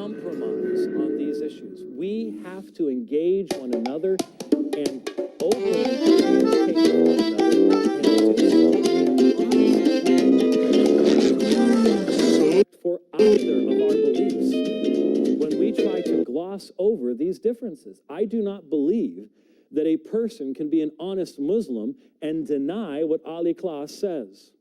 compromise on these issues. We have to engage one another and openly communicate with one another and do so for either of our beliefs when we try to gloss over these differences. I do not believe that a person can be an honest Muslim and deny what Ali Klaas says.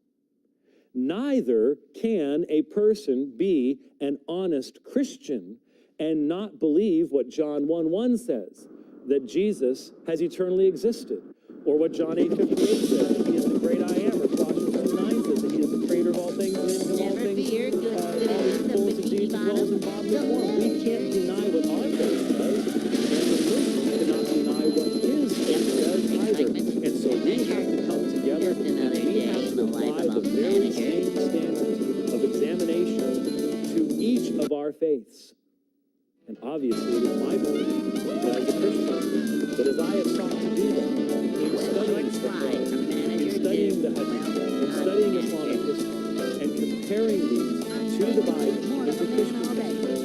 Neither can a person be an honest Christian and not believe what John 1:1 says, that Jesus has eternally existed, or what John 8:58 says, that he is the great I am, or Colossians 2:9 says that he is the creator of all things, and in him all things, all the fullness of deeds dwells in bodily form. We can't deny what our faith says, and the Muslim cannot deny what his faith says either. And so we have to come together and we have to apply the very same standards of examination to each of our faiths. And obviously, it is my belief that as a Christian, that as I have sought to do that, in studying the Quran, in studying the Hadith, in studying Islamic history, and comparing these to the Bible and to Christian history,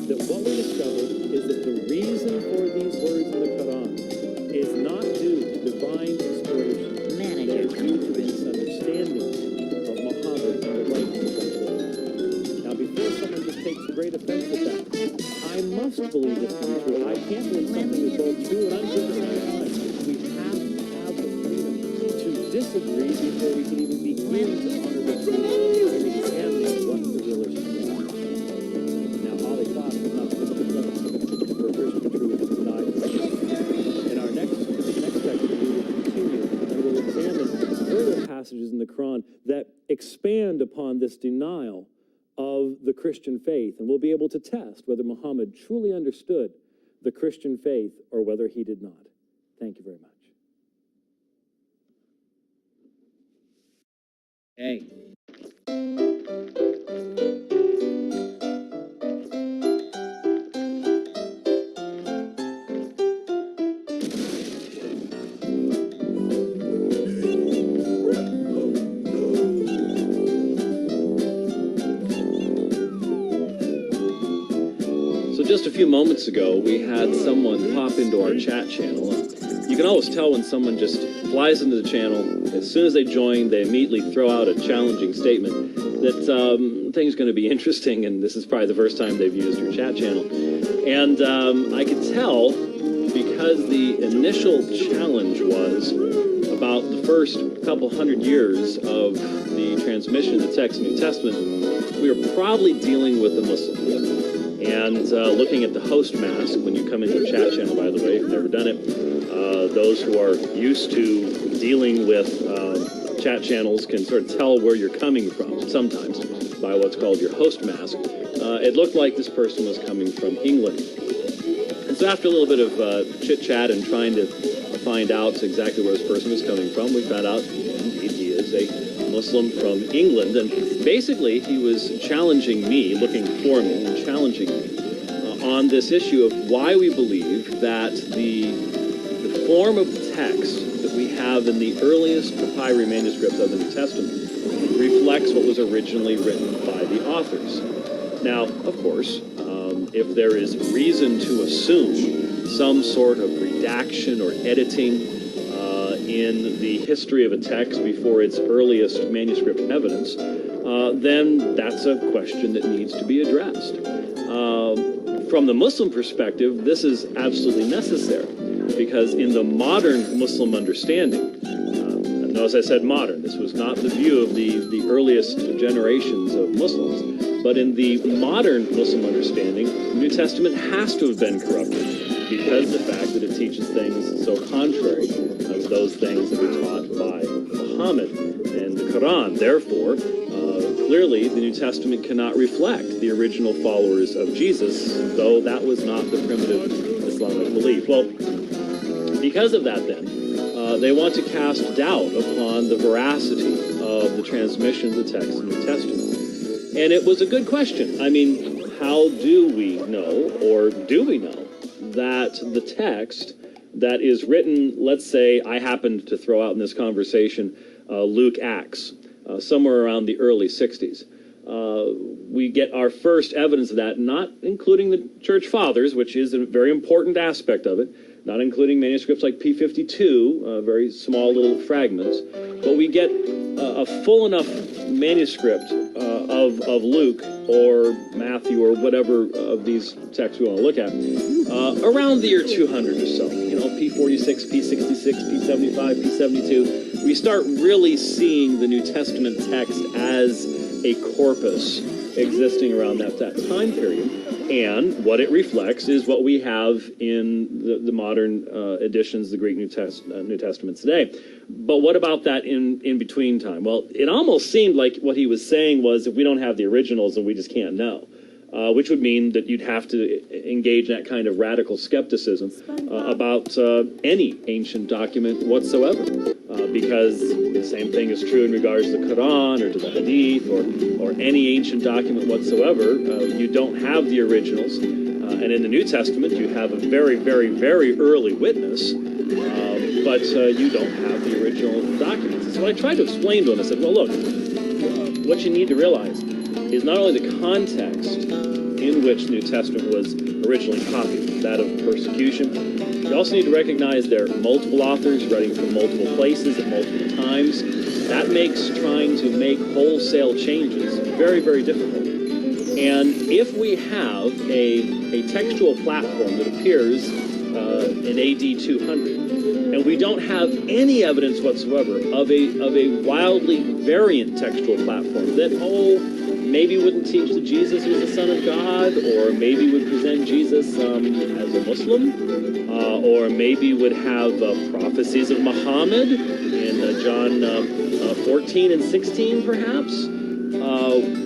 that what we discover is that the reason for these words in the Quran is not due to divine inspiration. They are due to the misunderstanding of Muhammad and the rightful translation. Now, before someone just takes great offense at that, I must believe this to be true. I can't believe something is both true and untrue at the same time. We have to have the freedom to disagree before we can even begin to honor the truth and examine what the real issue is. Now, Ali Klaas is not for Christian truth and denied. In our next section, we will continue and we'll examine further passages in the Quran that expand upon this denial of the Christian faith, and we'll be able to test whether Muhammad truly understood the Christian faith or whether he did not. Thank you very much. Hey. Just a few moments ago, we had someone pop into our chat channel. You can always tell when someone just flies into the channel. As soon as they join, they immediately throw out a challenging statement that things are going to be interesting, and this is probably the first time they've used your chat channel. And I could tell because the initial challenge was about the first couple hundred years of the transmission of the text of the New Testament, we were probably dealing with a Muslim. And looking at the host mask, when you come into the chat channel, by the way, if you've never done it, those who are used to dealing with chat channels can sort of tell where you're coming from sometimes by what's called your host mask. It looked like this person was coming from England. And so after a little bit of chit-chat and trying to find out exactly where this person was coming from, we found out indeed he is a Muslim from England. And basically, he was challenging me, looking for me, and challenging me on this issue of why we believe that the form of text that we have in the earliest papyri manuscripts of the New Testament reflects what was originally written by the authors. Now, of course, if there is reason to assume some sort of redaction or editing in the history of a text before its earliest manuscript evidence, then that's a question that needs to be addressed. From the Muslim perspective, this is absolutely necessary because in the modern Muslim understanding, notice I said modern, this was not the view of the earliest generations of Muslims, but in the modern Muslim understanding, the New Testament has to have been corrupted because of the fact that it teaches things so contrary to those things that were taught by Muhammad and the Quran. Therefore, clearly the New Testament cannot reflect the original followers of Jesus, though that was not the primitive Islamic belief. Well, because of that then, they want to cast doubt upon the veracity of the transmission of the text of the New Testament. And it was a good question. I mean, how do we know, or do we know, that the text that is written, let's say I happened to throw out in this conversation Luke Acts, somewhere around the early 60s. we get our first evidence of that, not including the church fathers, which is a very important aspect of it, not including manuscripts like P52, very small little fragments, but we get a full enough manuscript of Luke or Matthew or whatever of these texts we want to look at around the year 200 or so. P46, P66, P75, P72. We start really seeing the New Testament text as a corpus existing around that time period. And what it reflects is what we have in the modern editions, the Greek New Testament today. But what about that in between time? Well, it almost seemed like what he was saying was if we don't have the originals, then we just can't know. Which would mean that you'd have to engage in that kind of radical skepticism about any ancient document whatsoever. Because the same thing is true in regards to the Quran or to the Hadith or any ancient document whatsoever. You don't have the originals. And in the New Testament, you have a very, very, very early witness, but you don't have the original documents. And so I tried to explain to him, I said, well, look, what you need to realize is not only the context in which the New Testament was originally copied, that of persecution. You also need to recognize there are multiple authors writing from multiple places at multiple times. That makes trying to make wholesale changes very, very difficult. And if we have a textual platform that appears in AD 200, and we don't have any evidence whatsoever of a wildly variant textual platform that, maybe wouldn't teach that Jesus was the Son of God, or maybe would present Jesus as a Muslim, or maybe would have prophecies of Muhammad in John 14 and 16, perhaps.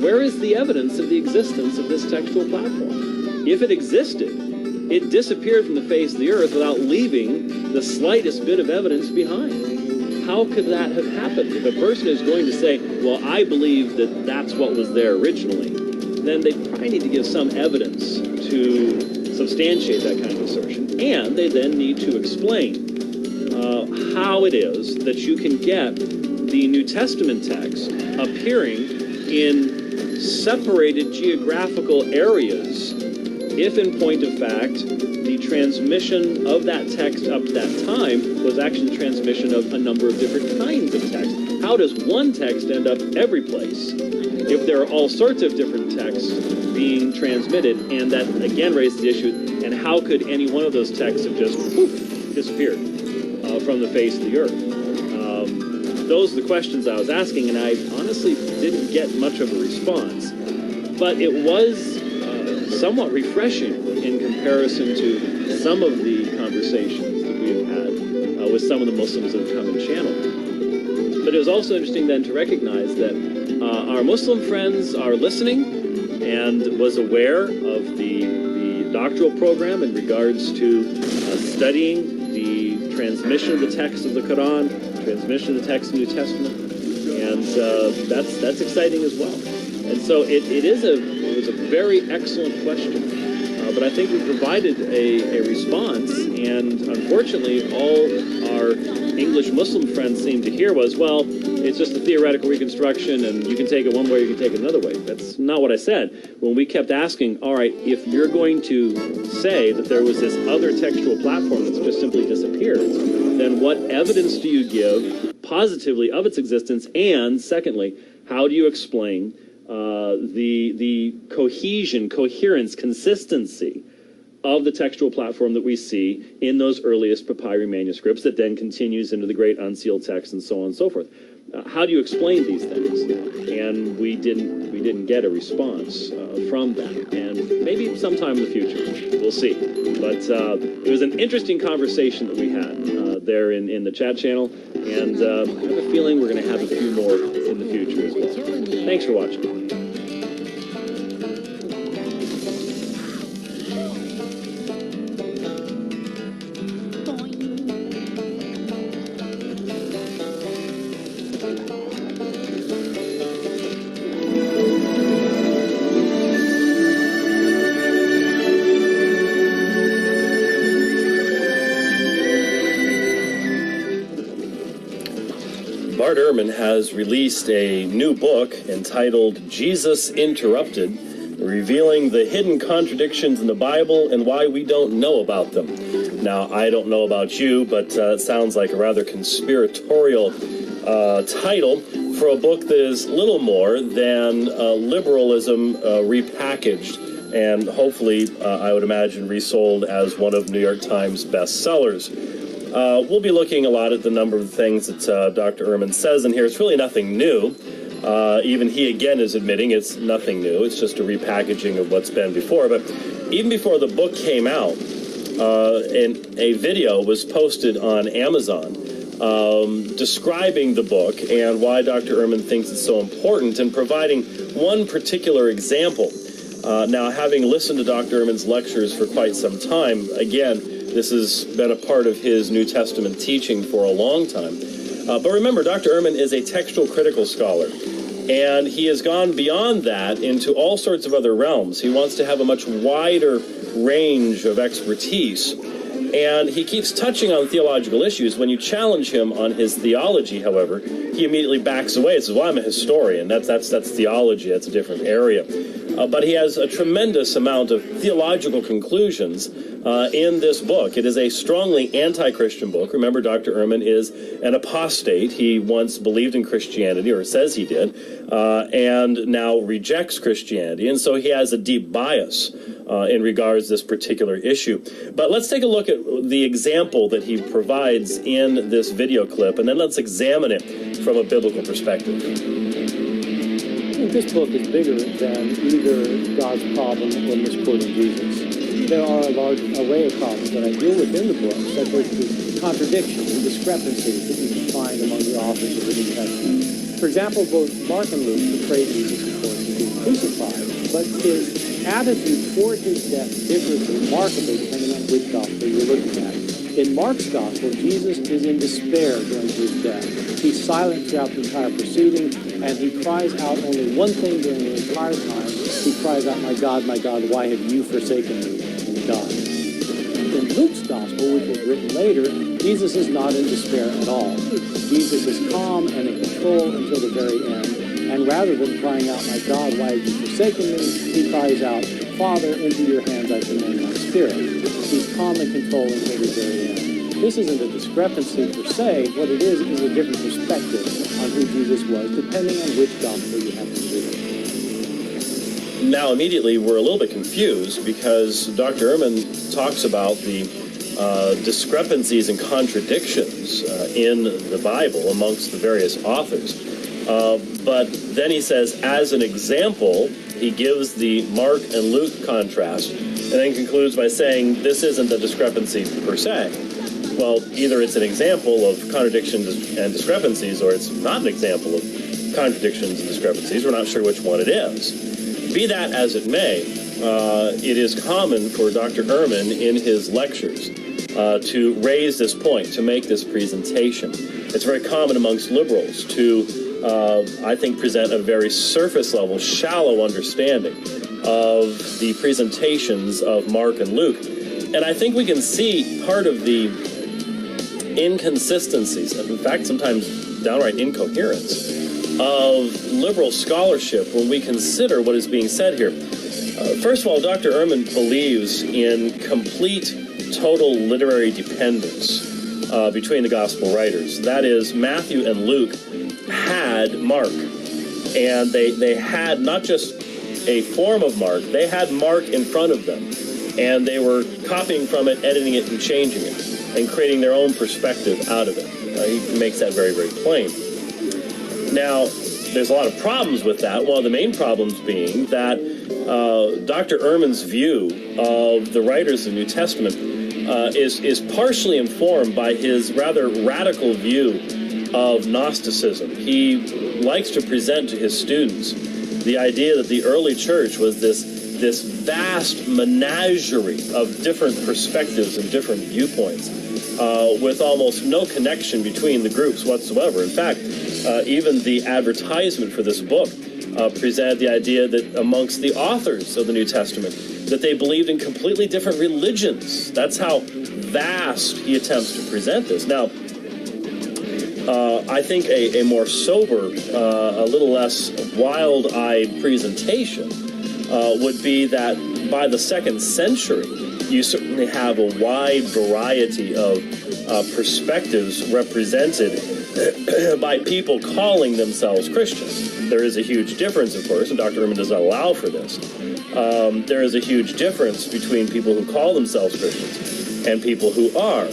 Where is the evidence of the existence of this textual platform? If it existed, it disappeared from the face of the earth without leaving the slightest bit of evidence behind. How could that have happened? If a person is going to say, well, I believe that that's what was there originally, then they probably need to give some evidence to substantiate that kind of assertion. And they then need to explain how it is that you can get the New Testament text appearing in separated geographical areas if, in point of fact, the transmission of that text up to that time was actually the transmission of a number of different kinds of text. How does one text end up every place if there are all sorts of different texts being transmitted? And that, again, raises the issue, and how could any one of those texts have just disappeared from the face of the earth? Those are the questions I was asking, and I honestly didn't get much of a response. But it was somewhat refreshing in comparison to some of the conversations that we have had with some of the Muslims that have come in channel. But it was also interesting then to recognize that our Muslim friends are listening and was aware of the doctoral program in regards to studying the transmission of the text of the Quran, transmission of the text of the New Testament, and that's exciting as well. And so it was a very excellent question. But I think we provided a response, and unfortunately all our English Muslim friends seemed to hear was, well, it's just a theoretical reconstruction, and you can take it one way, you can take it another way. That's not what I said. When we kept asking, all right, if you're going to say that there was this other textual platform that's just simply disappeared, then what evidence do you give positively of its existence? And secondly, how do you explain the cohesion, coherence, consistency of the textual platform that we see in those earliest papyri manuscripts that then continues into the great unsealed text and so on and so forth? How do you explain these things? And we didn't get a response from them. And maybe sometime in the future, we'll see. But it was an interesting conversation that we had there in the chat channel, and I have a feeling we're going to have a few more in the future as well. Thanks for watching. Bart Ehrman has released a new book entitled Jesus Interrupted, revealing the hidden contradictions in the Bible and why we don't know about them. Now, I don't know about you, but it sounds like a rather conspiratorial title for a book that is little more than liberalism repackaged and hopefully, I would imagine, resold as one of New York Times bestsellers. We'll be looking a lot at the number of things that Dr. Ehrman says in here. It's really nothing new. Even he, again, is admitting it's nothing new. It's just a repackaging of what's been before. But even before the book came out, a video was posted on Amazon describing the book and why Dr. Ehrman thinks it's so important and providing one particular example. Now, having listened to Dr. Ehrman's lectures for quite some time, again, this has been a part of his New Testament teaching for a long time. But remember, Dr. Ehrman is a textual critical scholar, and he has gone beyond that into all sorts of other realms. He wants to have a much wider range of expertise, and he keeps touching on theological issues. When you challenge him on his theology, however, he immediately backs away and says, well, I'm a historian. That's theology. That's a different area. But he has a tremendous amount of theological conclusions in this book. It is a strongly anti-Christian book. Remember, Dr. Ehrman is an apostate. He once believed in Christianity, or says he did, and now rejects Christianity. And so he has a deep bias in regards to this particular issue. But let's take a look at the example that he provides in this video clip, and then let's examine it from a biblical perspective. This book is bigger than either God's problem or misquoting Jesus. There are a large array of problems that I deal with in the book, such as the contradictions and discrepancies that you can find among the authors of the New Testament. For example, both Mark and Luke portray Jesus, of course, as being crucified, but his attitude toward his death differs remarkably depending on which gospel you're looking at. In Mark's gospel, Jesus is in despair during his death. He's silent throughout the entire proceeding, and he cries out only one thing during the entire time. He cries out, my God, why have you forsaken me?" And he dies. In Luke's gospel, which was written later, Jesus is not in despair at all. Jesus is calm and in control until the very end. And rather than crying out, "My God, why have you forsaken me?" he cries out, "Father, into your hands I commend my spirit." He's calm and control until the very end. This isn't a discrepancy per se. What it is a different perspective on who Jesus was, depending on which gospel you have to read. Now, immediately, we're a little bit confused because Dr. Ehrman talks about the discrepancies and contradictions in the Bible amongst the various authors. But then he says, as an example, he gives the Mark and Luke contrast, and then concludes by saying this isn't a discrepancy per se. Well, either it's an example of contradictions and discrepancies, or it's not an example of contradictions and discrepancies. We're not sure which one it is. Be that as it may, it is common for Dr. Ehrman in his lectures to raise this point, to make this presentation. It's very common amongst liberals to I think, present a very surface level, shallow understanding of the presentations of Mark and Luke. And I think we can see part of the inconsistencies, and in fact, sometimes downright incoherence, of liberal scholarship when we consider what is being said here. First of all, Dr. Ehrman believes in complete, total literary dependence between the gospel writers. That is, Matthew and Luke had Mark, and they had not just a form of Mark, they had Mark in front of them, and they were copying from it, editing it, and changing it, and creating their own perspective out of it. He makes that very, very plain. Now, there's a lot of problems with that. One of the main problems being that Dr. Ehrman's view of the writers of the New Testament is partially informed by his rather radical view of Gnosticism. He likes to present to his students the idea that the early church was this vast menagerie of different perspectives and different viewpoints, with almost no connection between the groups whatsoever. In fact, even the advertisement for this book presented the idea that amongst the authors of the New Testament, that they believed in completely different religions. That's how vast he attempts to present this. Now, I think a more sober, a little less wild-eyed presentation would be that by the 2nd century, you certainly have a wide variety of perspectives represented by people calling themselves Christians. There is a huge difference, of course, and Dr. Ehrman does not allow for this. There is a huge difference between people who call themselves Christians and people who are.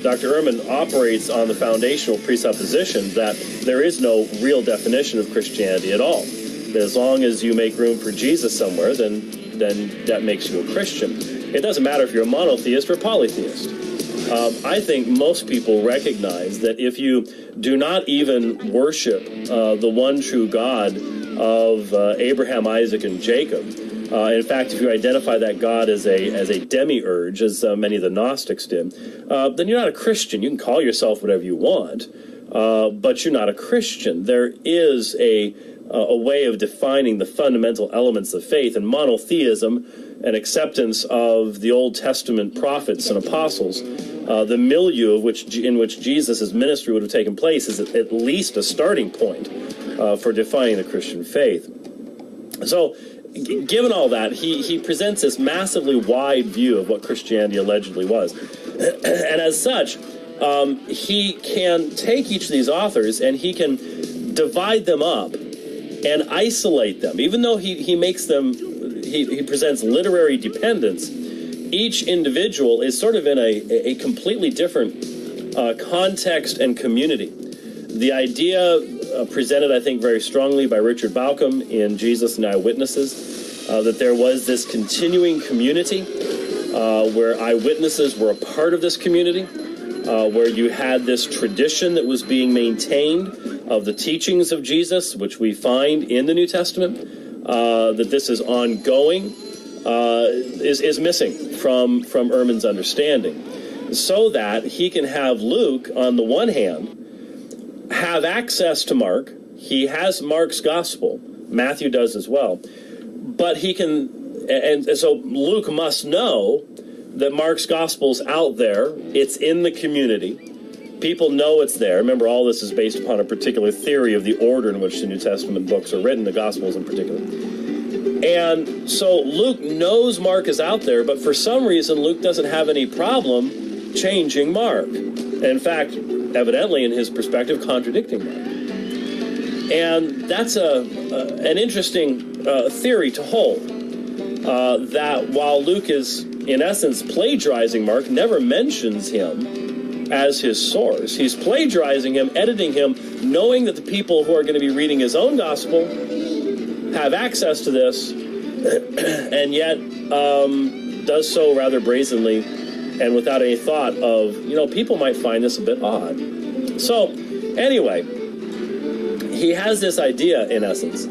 Dr. Ehrman operates on the foundational presupposition that there is no real definition of Christianity at all. That as long as you make room for Jesus somewhere, then that makes you a Christian. It doesn't matter if you're a monotheist or polytheist. I think most people recognize that if you do not even worship the one true God of Abraham, Isaac, and Jacob, in fact, if you identify that God as a demiurge, as many of the Gnostics did, then you're not a Christian. You can call yourself whatever you want, but you're not a Christian. There is a way of defining the fundamental elements of faith, and monotheism and acceptance of the Old Testament prophets and apostles, the milieu in which Jesus' ministry would have taken place, is at least a starting point for defining the Christian faith. So, given all that, he presents this massively wide view of what Christianity allegedly was. And as such, he can take each of these authors and he can divide them up and isolate them. Even though he makes them, he presents literary dependence, each individual is sort of in a completely different context and community. The idea presented, I think, very strongly by Richard Bauckham in Jesus and Eyewitnesses, that there was this continuing community where eyewitnesses were a part of this community, where you had this tradition that was being maintained of the teachings of Jesus, which we find in the New Testament, that this is ongoing, is missing from Ehrman's understanding, so that he can have Luke, on the one hand, have access to Mark. He has Mark's gospel. Matthew does as well. But he can, and so Luke must know that Mark's gospel's out there. It's in the community. People know it's there. Remember, all this is based upon a particular theory of the order in which the New Testament books are written, the Gospels in particular. And so Luke knows Mark is out there, but for some reason, Luke doesn't have any problem changing Mark. In fact, evidently, in his perspective, contradicting Mark. And that's an interesting theory to hold, that while Luke is, in essence, plagiarizing Mark, never mentions him as his source. He's plagiarizing him, editing him, knowing that the people who are going to be reading his own gospel have access to this, and yet does so rather brazenly and without any thought of, people might find this a bit odd. So, anyway, he has this idea, in essence,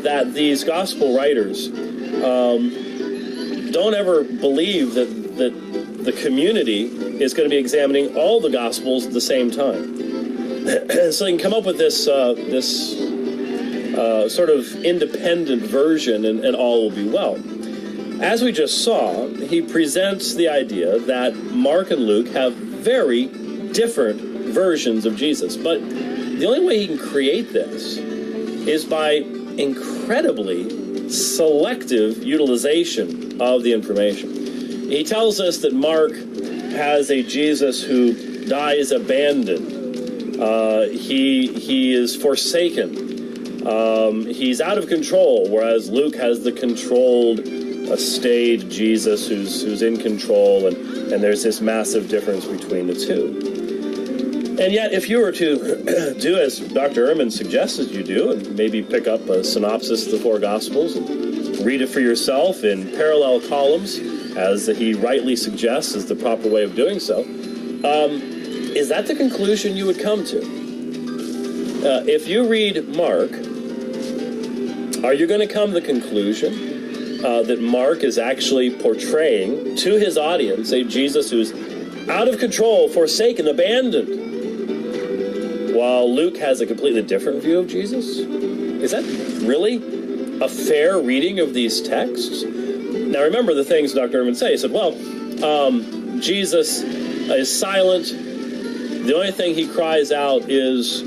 that these gospel writers don't ever believe that the community is going to be examining all the gospels at the same time. So they can come up with this sort of independent version, and all will be well. As we just saw, he presents the idea that Mark and Luke have very different versions of Jesus. But the only way he can create this is by incredibly selective utilization of the information. He tells us that Mark has a Jesus who dies abandoned. He is forsaken. He's out of control, whereas Luke has the controlled, staid Jesus who's in control, and there's this massive difference between the two. And yet, if you were to do as Dr. Ehrman suggested you do, and maybe pick up a synopsis of the four Gospels and read it for yourself in parallel columns, as he rightly suggests is the proper way of doing so, is that the conclusion you would come to? If you read Mark, are you going to come to the conclusion that Mark is actually portraying to his audience a Jesus who's out of control, forsaken, abandoned, while Luke has a completely different view of Jesus? Is that really a fair reading of these texts? Now remember the things Dr. Ehrman said. He said, well, Jesus is silent, The only thing he cries out is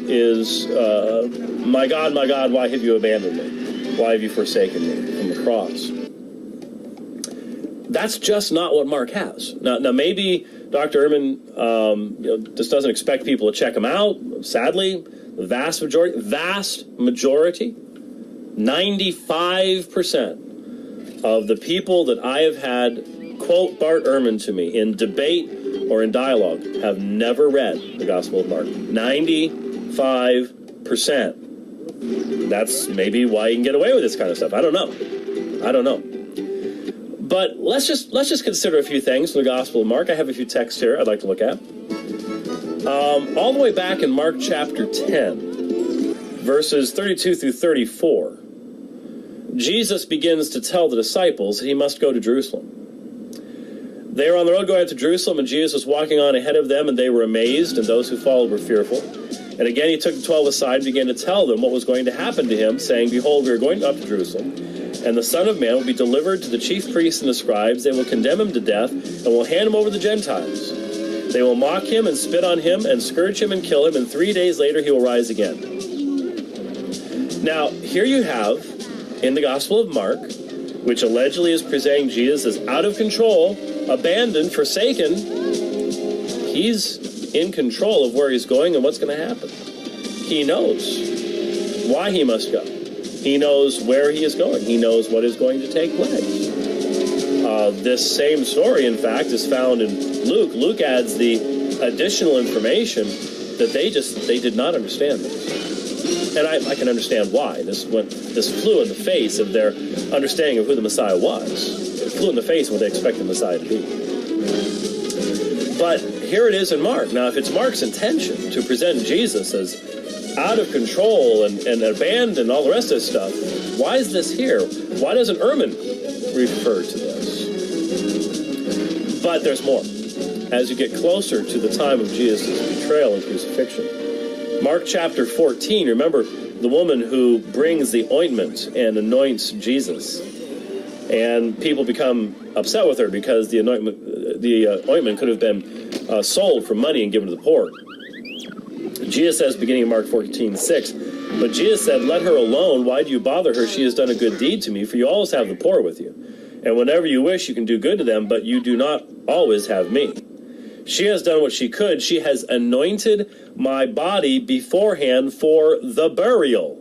my God, why have you abandoned me? Why have you forsaken me?" from the cross. That's just not what Mark has. Now maybe Dr. Ehrman just doesn't expect people to check him out. Sadly, the vast majority, 95% of the people that I have had quote Bart Ehrman to me in debate or in dialogue have never read the Gospel of Mark. 95%. That's maybe why you can get away with this kind of stuff. I don't know. But let's just consider a few things from the Gospel of Mark. I have a few texts here I'd like to look at. All the way back in Mark chapter 10, verses 32 through 34, Jesus begins to tell the disciples that he must go to Jerusalem. They were on the road going to Jerusalem, and Jesus was walking on ahead of them, and they were amazed, and those who followed were fearful. And again he took the 12 aside and began to tell them what was going to happen to him, saying, "Behold, we are going up to Jerusalem, and the Son of Man will be delivered to the chief priests and the scribes. They will condemn him to death, and will hand him over to the Gentiles. They will mock him and spit on him and scourge him and kill him, and 3 days later he will rise again." Now, here you have, in the Gospel of Mark, which allegedly is presenting Jesus as out of control, abandoned, forsaken. He's in control of where he's going and what's going to happen. He knows why he must go. He knows where he is going. He knows what is going to take place. This same story, in fact, is found in Luke. Luke adds the additional information that they did not understand this. And I can understand why. This flew in the face of their understanding of who the Messiah was. It flew in the face of what they expect the Messiah to be. But here it is in Mark. Now, if it's Mark's intention to present Jesus as out of control and abandoned and all the rest of this stuff, why is this here? Why doesn't Ehrman refer to this? But there's more. As you get closer to the time of Jesus' betrayal and crucifixion, Mark chapter 14, remember the woman who brings the ointment and anoints Jesus. And people become upset with her because the ointment could have been sold for money and given to the poor. Jesus says, beginning in Mark 14:6, "But Jesus said, 'Let her alone. Why do you bother her? She has done a good deed to me, for you always have the poor with you. And whenever you wish, you can do good to them, but you do not always have me. She has done what she could. She has anointed my body beforehand for the burial.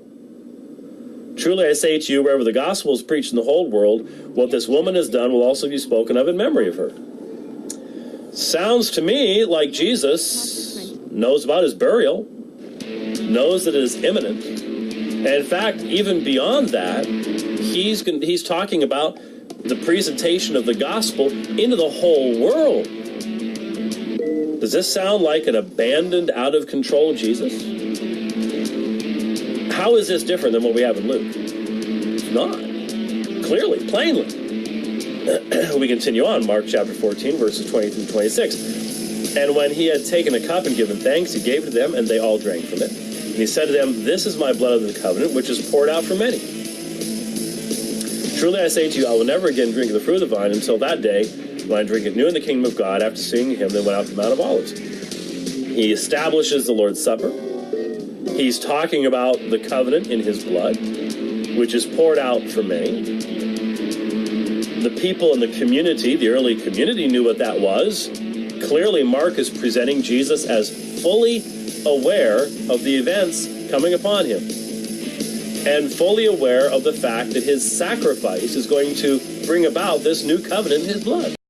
Truly I say to you, wherever the gospel is preached in the whole world, what this woman has done will also be spoken of in memory of her.'" Sounds to me like Jesus knows about his burial, knows that it is imminent. And in fact, even beyond that, he's talking about the presentation of the gospel into the whole world. Does this sound like an abandoned, out of control Jesus? How is this different than what we have in Luke? It's not. Clearly, plainly. We continue on, Mark chapter 14, verses 20 through 26. "And when he had taken a cup and given thanks, he gave it to them, and they all drank from it. And he said to them, 'This is my blood of the covenant, which is poured out for many. Truly I say to you, I will never again drink of the fruit of the vine until that day when I drink it new in the kingdom of God.' After seeing him, they went out to the Mount of Olives." He establishes the Lord's Supper. He's talking about the covenant in his blood, which is poured out for many. The people in the community, the early community, knew what that was. Clearly, Mark is presenting Jesus as fully aware of the events coming upon him, and fully aware of the fact that his sacrifice is going to bring about this new covenant in his blood.